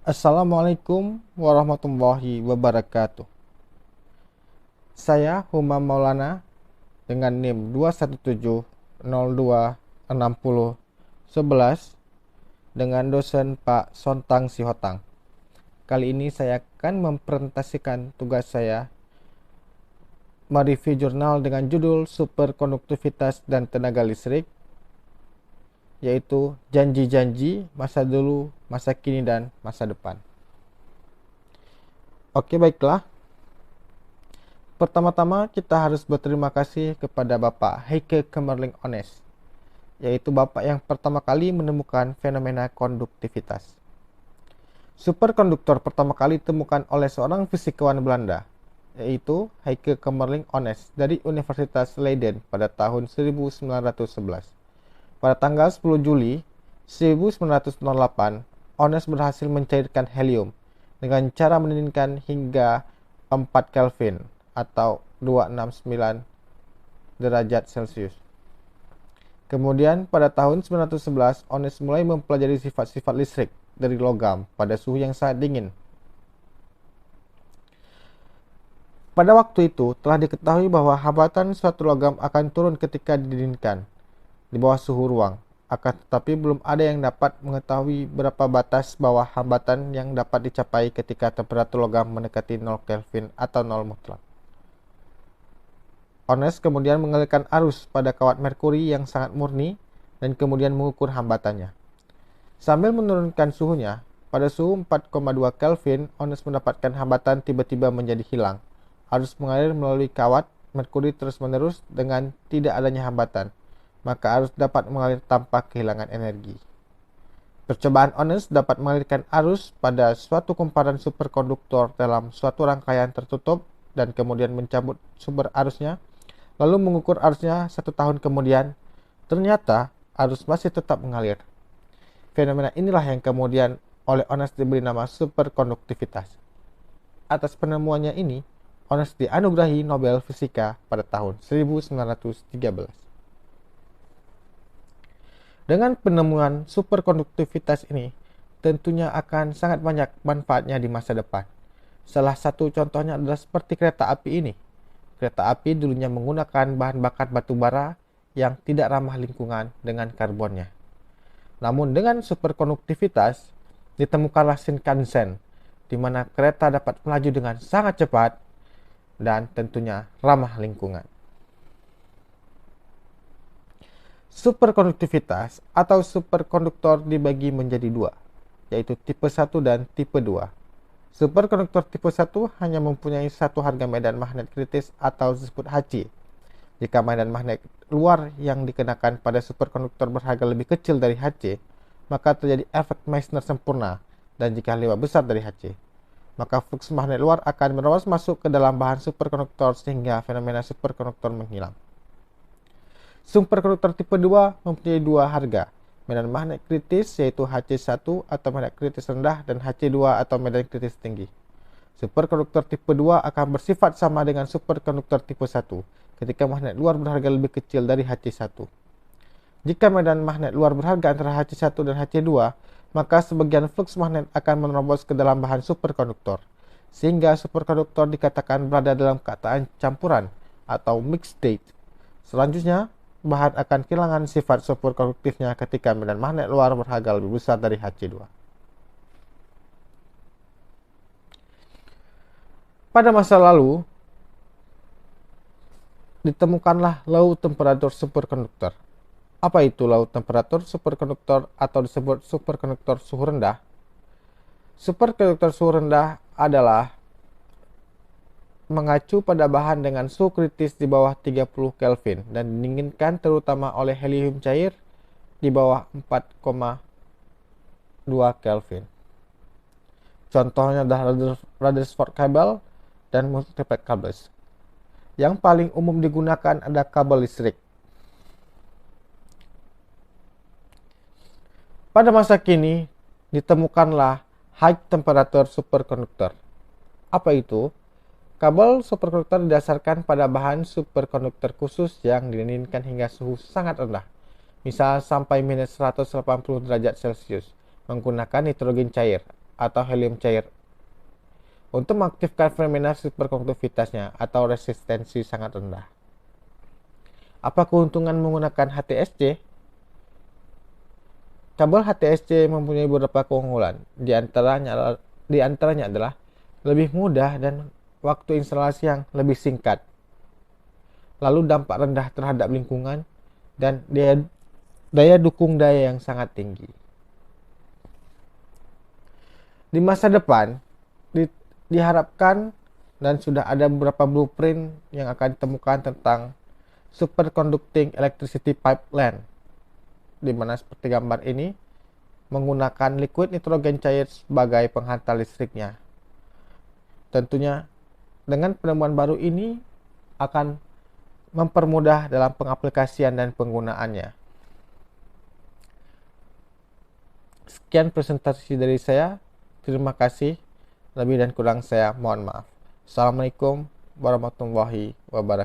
Assalamualaikum warahmatullahi wabarakatuh. Saya Humam Maulana dengan NIM 217026011 dengan dosen Pak Sontang Sihotang. Kali ini saya akan mempresentasikan tugas saya mereview jurnal dengan judul Superkonduktivitas dan Tenaga Listrik, yaitu janji-janji masa dulu, masa kini, dan masa depan. Oke, baiklah. Pertama-tama kita harus berterima kasih kepada Bapak Heike Kamerlingh-Onnes, yaitu Bapak yang pertama kali menemukan fenomena konduktivitas. Superkonduktor pertama kali ditemukan oleh seorang fisikawan Belanda, yaitu Heike Kamerlingh-Onnes dari Universitas Leiden pada tahun 1911. Pada tanggal 10 Juli 1908, Onnes berhasil mencairkan helium dengan cara mendinginkan hingga 4 Kelvin atau 269 derajat Celcius. Kemudian pada tahun 1911, Onnes mulai mempelajari sifat-sifat listrik dari logam pada suhu yang sangat dingin. Pada waktu itu telah diketahui bahwa hambatan suatu logam akan turun ketika didinginkan di bawah suhu ruang. Akan tetapi belum ada yang dapat mengetahui berapa batas bawah hambatan yang dapat dicapai ketika temperatur logam mendekati 0 Kelvin atau 0 mutlak. Onnes kemudian mengalirkan arus pada kawat merkuri yang sangat murni dan kemudian mengukur hambatannya. Sambil menurunkan suhunya, pada suhu 4,2 Kelvin, Onnes mendapatkan hambatan tiba-tiba menjadi hilang. Arus mengalir melalui kawat merkuri terus-menerus dengan tidak adanya hambatan, maka arus dapat mengalir tanpa kehilangan energi. Percobaan Onnes dapat mengalirkan arus pada suatu kumparan superkonduktor dalam suatu rangkaian tertutup dan kemudian mencabut sumber arusnya, lalu mengukur arusnya 1 tahun kemudian. Ternyata arus masih tetap mengalir. Fenomena inilah yang kemudian oleh Onnes diberi nama superkonduktivitas. Atas penemuannya ini, Onnes dianugerahi Nobel Fisika pada tahun 1913. Dengan penemuan superkonduktivitas ini, tentunya akan sangat banyak manfaatnya di masa depan. Salah satu contohnya adalah seperti kereta api ini. Kereta api dulunya menggunakan bahan bakar batu bara yang tidak ramah lingkungan dengan karbonnya. Namun dengan superkonduktivitas, ditemukanlah Shinkansen, di mana kereta dapat melaju dengan sangat cepat dan tentunya ramah lingkungan. Superkonduktivitas atau superkonduktor dibagi menjadi dua, yaitu tipe 1 dan tipe 2. Superkonduktor tipe 1 hanya mempunyai satu harga medan magnet kritis atau disebut Hc. Jika medan magnet luar yang dikenakan pada superkonduktor berharga lebih kecil dari Hc, maka terjadi efek Meissner sempurna, dan jika lebih besar dari Hc, maka flux magnet luar akan menerobos masuk ke dalam bahan superkonduktor sehingga fenomena superkonduktor menghilang. Superkonduktor tipe 2 mempunyai dua harga, medan magnet kritis yaitu Hc1 atau medan kritis rendah dan Hc2 atau medan kritis tinggi. Superkonduktor tipe 2 akan bersifat sama dengan superkonduktor tipe 1 ketika magnet luar berharga lebih kecil dari Hc1. Jika medan magnet luar berharga antara Hc1 dan Hc2, maka sebagian flux magnet akan menerobos ke dalam bahan superkonduktor, sehingga superkonduktor dikatakan berada dalam keadaan campuran atau mixed state. Selanjutnya, bahan akan kehilangan sifat superkonduktifnya ketika medan magnet luar berharga lebih besar dari Hc2. Pada masa lalu, ditemukanlah low temperature superkonduktor. Apa itu low temperature superkonduktor atau disebut superkonduktor suhu rendah? Superkonduktor suhu rendah adalah mengacu pada bahan dengan suhu kritis di bawah 30 Kelvin dan didinginkan terutama oleh helium cair di bawah 4,2 Kelvin. Contohnya adalah Rutherford cable dan multiplexed cables. Yang paling umum digunakan ada kabel listrik. Pada masa kini ditemukanlah high temperature superkonduktor. Apa itu? Kabel superkonduktor didasarkan pada bahan superkonduktor khusus yang didinginkan hingga suhu sangat rendah, misal sampai minus 180 derajat Celcius, menggunakan nitrogen cair atau helium cair. Untuk mengaktifkan fenomena superkonduktivitasnya atau resistensi sangat rendah. Apa keuntungan menggunakan HTSC? Kabel HTSC mempunyai beberapa keunggulan. Di antaranya adalah lebih mudah dan waktu instalasi yang lebih singkat. Lalu dampak rendah terhadap lingkungan dan daya dukung daya yang sangat tinggi. Di masa depan, diharapkan dan sudah ada beberapa blueprint yang akan ditemukan tentang superconducting electricity pipeline, di mana seperti gambar ini menggunakan liquid nitrogen cair sebagai penghantar listriknya. Tentunya dengan penemuan baru ini akan mempermudah dalam pengaplikasian dan penggunaannya. Sekian presentasi dari saya. Terima kasih. Lebih dan kurang saya mohon maaf. Assalamualaikum warahmatullahi wabarakatuh.